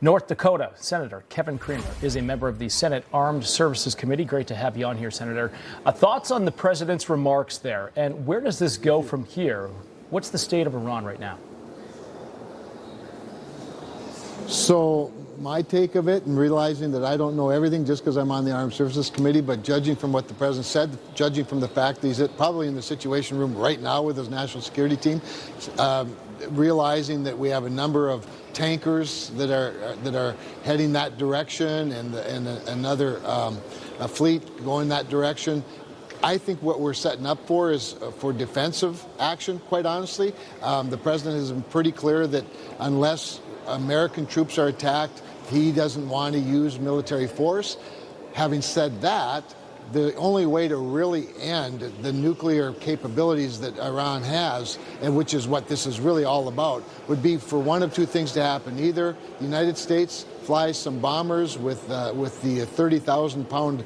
North Dakota Senator Kevin Cramer is a member of the Senate Armed Services Committee. Great to have you on here, Senator. Thoughts on the president's remarks there, and where does this go from here? What's the state of Iran right now? So my take of it, and realizing that I don't know everything just because I'm on the Armed Services Committee, but judging from what the president said, judging from the fact that he's probably in the Situation Room right now with his national security team, realizing that we have a number of tankers that are heading that direction, and another a fleet going that direction. I think what we're setting up for is for defensive action, quite honestly. The president has been pretty clear that unless American troops are attacked, he doesn't want to use military force. Having said that, the only way to really end the nuclear capabilities that Iran has, and which is what this is really all about, would be for one of two things to happen. Either the United States flies some bombers with the 30,000-pound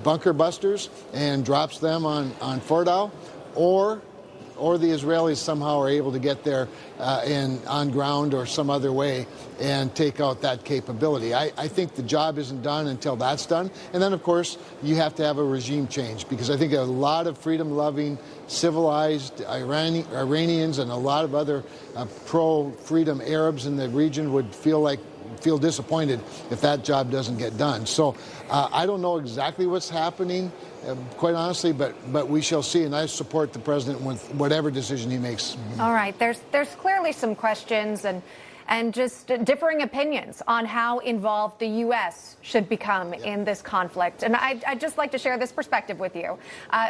bunker busters and drops them on Fordow, or the Israelis somehow are able to get there on ground or some other way and take out that capability. I think the job isn't done until that's done. And then, of course, you have to have a regime change, because I think a lot of freedom-loving, civilized Iranians and a lot of other pro-freedom Arabs in the region would feel disappointed if that job doesn't get done. So I don't know exactly what's happening, quite honestly, but we shall see, and I support the president with whatever decision he makes. All right, there's clearly some questions and just differing opinions on how involved the U.S. should become in this conflict. And I'd just like to share this perspective with you.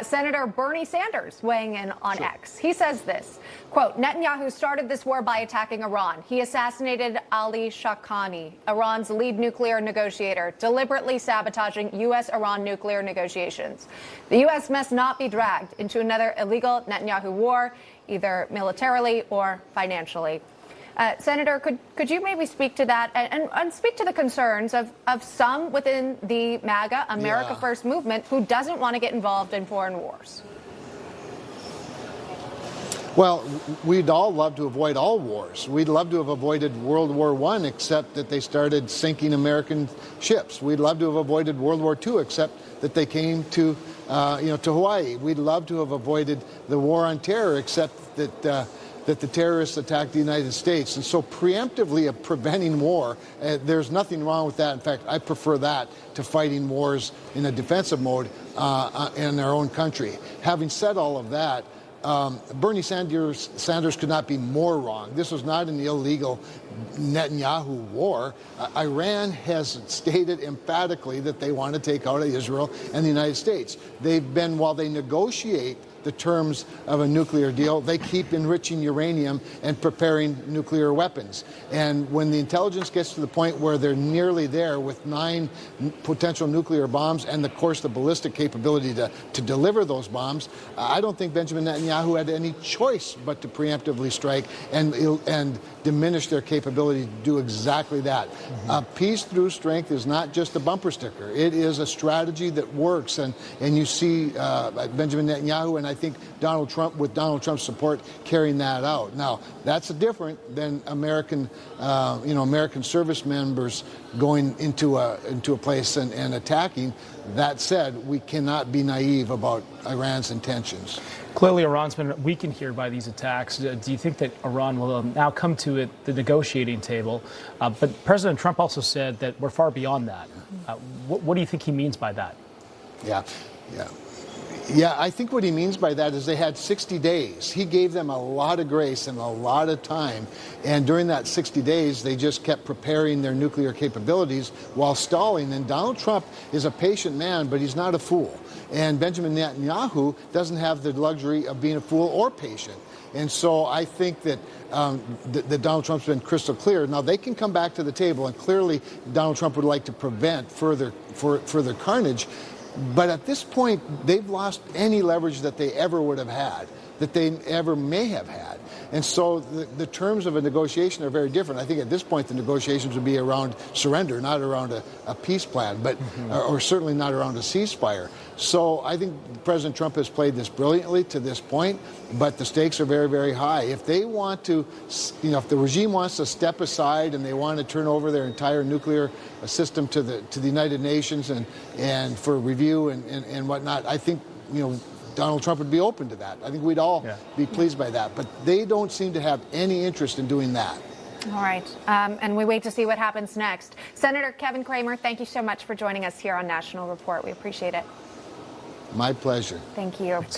Senator Bernie Sanders weighing in on X. He says this, quote, Netanyahu started this war by attacking Iran. He assassinated Ali Shawkani, Iran's lead nuclear negotiator, deliberately sabotaging U.S.-Iran nuclear negotiations. The U.S. must not be dragged into another illegal Netanyahu war, either militarily or financially. Senator, could you maybe speak to that and speak to the concerns of some within the MAGA, America First movement, who doesn't want to get involved in foreign wars? Well, we'd all love to avoid all wars. We'd love to have avoided World War I, except that they started sinking American ships. We'd love to have avoided World War II, except that they came to Hawaii. We'd love to have avoided the war on terror, except that the terrorists attacked the United States. And so preemptively of preventing war, there's nothing wrong with that. In fact, I prefer that to fighting wars in a defensive mode in our own country. Having said all of that, Bernie Sanders could not be more wrong. This was not an illegal Netanyahu war. Iran has stated emphatically that they want to take out Israel and the United States. While they negotiate the terms of a nuclear deal, they keep enriching uranium and preparing nuclear weapons. And when the intelligence gets to the point where they're nearly there with 9 potential nuclear bombs and, of course, the ballistic capability to deliver those bombs, I don't think Benjamin Netanyahu had any choice but to preemptively strike and diminish their capability to do exactly that. Peace through strength is not just a bumper sticker. It is a strategy that works. And you see Benjamin Netanyahu and I think Donald Trump, with Donald Trump's support, carrying that out. Now, that's different than American service members going into a place and attacking. That said, we cannot be naive about Iran's intentions. Clearly, Iran's been weakened here by these attacks. Do you think that Iran will now come to the negotiating table? But President Trump also said that we're far beyond that. What do you think he means by that? Yeah, I think what he means by that is they had 60 days. He gave them a lot of grace and a lot of time. And during that 60 days, they just kept preparing their nuclear capabilities while stalling. And Donald Trump is a patient man, but he's not a fool. And Benjamin Netanyahu doesn't have the luxury of being a fool or patient. And so I think that that Donald Trump's been crystal clear. Now, they can come back to the table, and clearly Donald Trump would like to prevent further carnage. But at this point, they've lost any leverage that they ever would have had, that they ever may have had. And so the terms of a negotiation are very different. I think at this point the negotiations would be around surrender, not around a peace plan, but or certainly not around a ceasefire. So I think President Trump has played this brilliantly to this point, but the stakes are very, very high. If they want to, if the regime wants to step aside and they want to turn over their entire nuclear system to the United Nations and for review and whatnot, I think, Donald Trump would be open to that. I think we'd all be pleased by that. But they don't seem to have any interest in doing that. All right. And we wait to see what happens next. Senator Kevin Cramer, thank you so much for joining us here on National Report. We appreciate it. My pleasure. Thank you. Thanks,